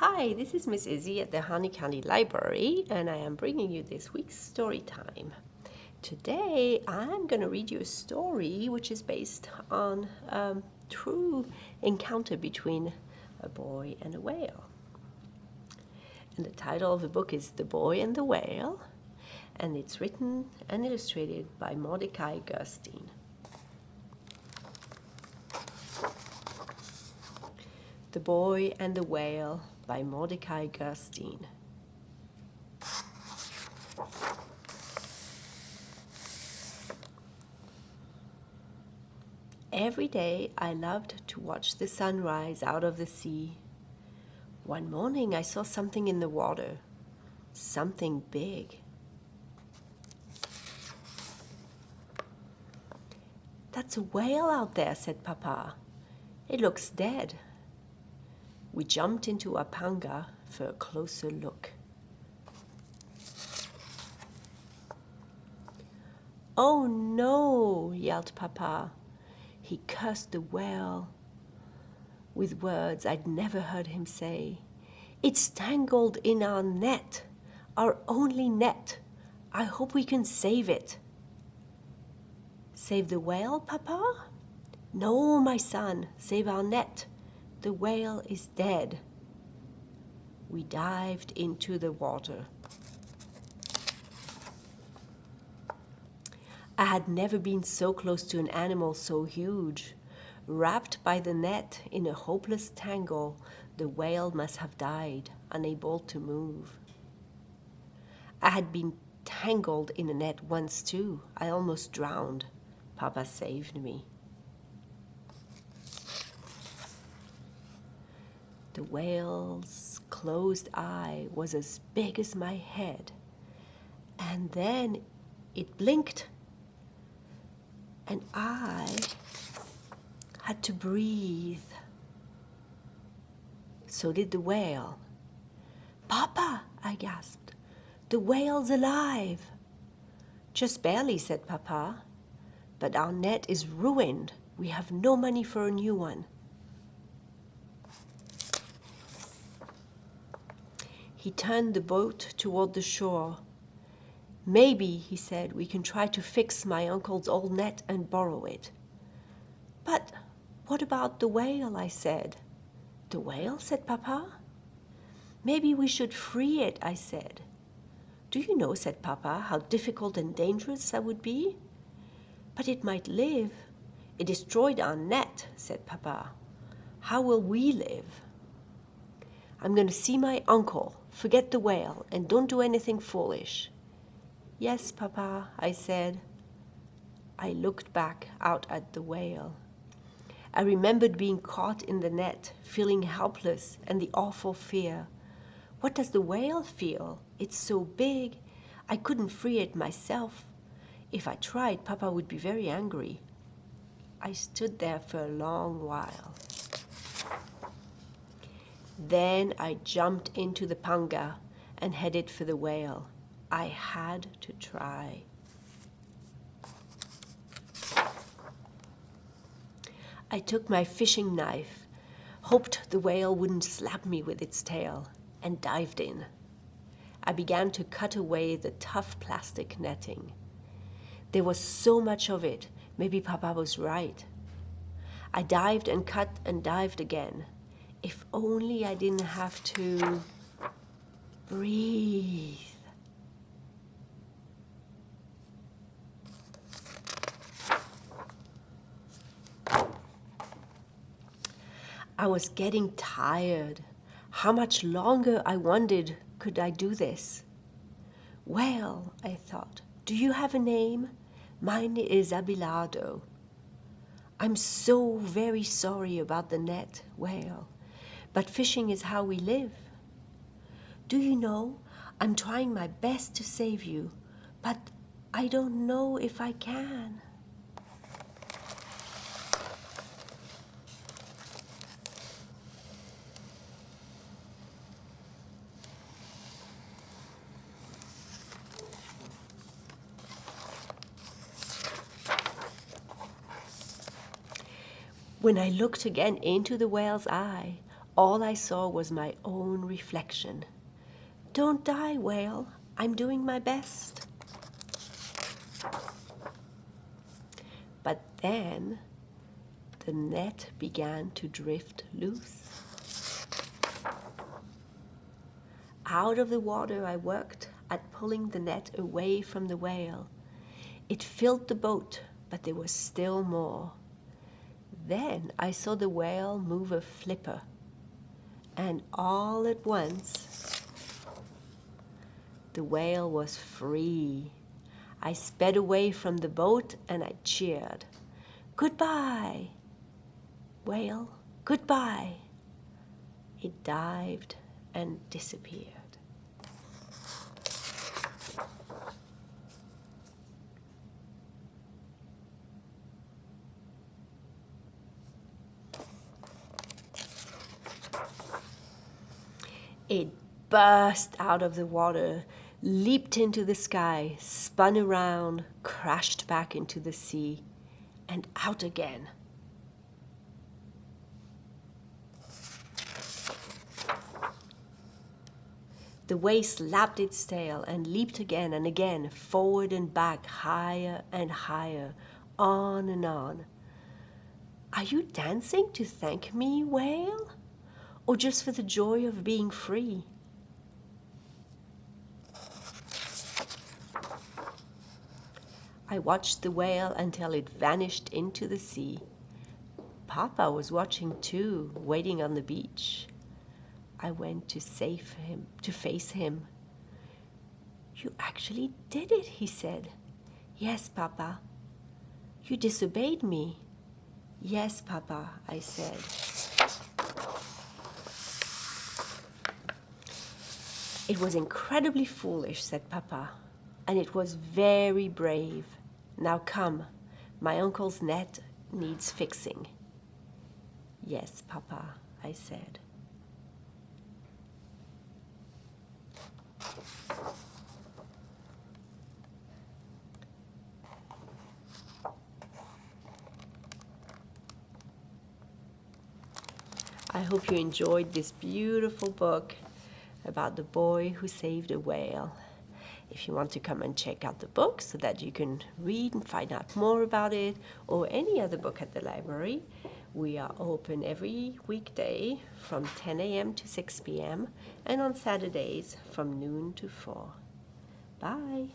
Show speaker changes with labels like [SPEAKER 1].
[SPEAKER 1] Hi, this is Miss Isy at the Honey Candy Library, and I am bringing you this week's story time. Today, I'm going to read you a story which is based on a true encounter between a boy and a whale. And the title of the book is The Boy and the Whale, and it's written and illustrated by Mordecai Gerstein. The Boy and the Whale by Mordecai Gerstein. Every day I loved to watch the sun rise out of the sea. One morning I saw something in the water, something big. "That's a whale out there," said Papa. "It looks dead." We jumped into a panga for a closer look. "Oh no," yelled Papa. He cursed the whale with words I'd never heard him say. "It's tangled in our net, our only net. I hope we can save it." "Save the whale, Papa?" "No, my son, save our net. The whale is dead." We dived into the water. I had never been so close to an animal so huge. Wrapped by the net in a hopeless tangle, the whale must have died, unable to move. I had been tangled in a net once too. I almost drowned. Papa saved me. The whale's closed eye was as big as my head, and then it blinked, and I had to breathe. So did the whale. "Papa," I gasped, "the whale's alive." "Just barely," said Papa, "but our net is ruined. We have no money for a new one." He turned the boat toward the shore. "Maybe," he said, "we can try to fix my uncle's old net and borrow it." "But what about the whale?" I said. "The whale?" said Papa. "Maybe we should free it," I said. "Do you know," said Papa, "how difficult and dangerous that would be?" "But it might live." "It destroyed our net," said Papa. "How will we live?" "I'm going to see my uncle. Forget the whale and don't do anything foolish." "Yes, Papa," I said. I looked back out at the whale. I remembered being caught in the net, feeling helpless and the awful fear. What does the whale feel? It's so big. I couldn't free it myself. If I tried, Papa would be very angry. I stood there for a long while. Then I jumped into the panga and headed for the whale. I had to try. I took my fishing knife, hoped the whale wouldn't slap me with its tail, and dived in. I began to cut away the tough plastic netting. There was so much of it. Maybe Papa was right. I dived and cut and dived again. If only I didn't have to breathe. I was getting tired. How much longer, I wondered, could I do this? "Well," I thought, "do you have a name? Mine is Abelardo." "I'm so very sorry about the net, whale, but fishing is how we live. Do you know, I'm trying my best to save you, but I don't know if I can." When I looked again into the whale's eye, all I saw was my own reflection. Don't die, whale. I'm doing my best. But then the net began to drift loose. Out of the water I worked at pulling the net away from the whale. It filled the boat, but there was still more. Then I saw the whale move a flipper, and all at once the whale was free. I sped away from the boat and I cheered. Goodbye, whale, goodbye. It dived and disappeared. It burst out of the water, leaped into the sky, spun around, crashed back into the sea, and out again. The wave slapped its tail and leaped again and again, forward and back, higher and higher, on and on. Are you dancing to thank me, whale? Or just for the joy of being free? I watched the whale until it vanished into the sea. Papa was watching too, waiting on the beach. I went to face him. You actually did it, he said. Yes, Papa. You disobeyed me. Yes, Papa, I said. It was incredibly foolish, said Papa, and it was very brave. Now come, my uncle's net needs fixing. Yes, Papa, I said. I hope you enjoyed this beautiful book about the boy who saved a whale. If you want to come and check out the book so that you can read and find out more about it, or any other book at the library, we are open every weekday from 10 a.m. to 6 p.m. and on Saturdays from noon to 4. Bye.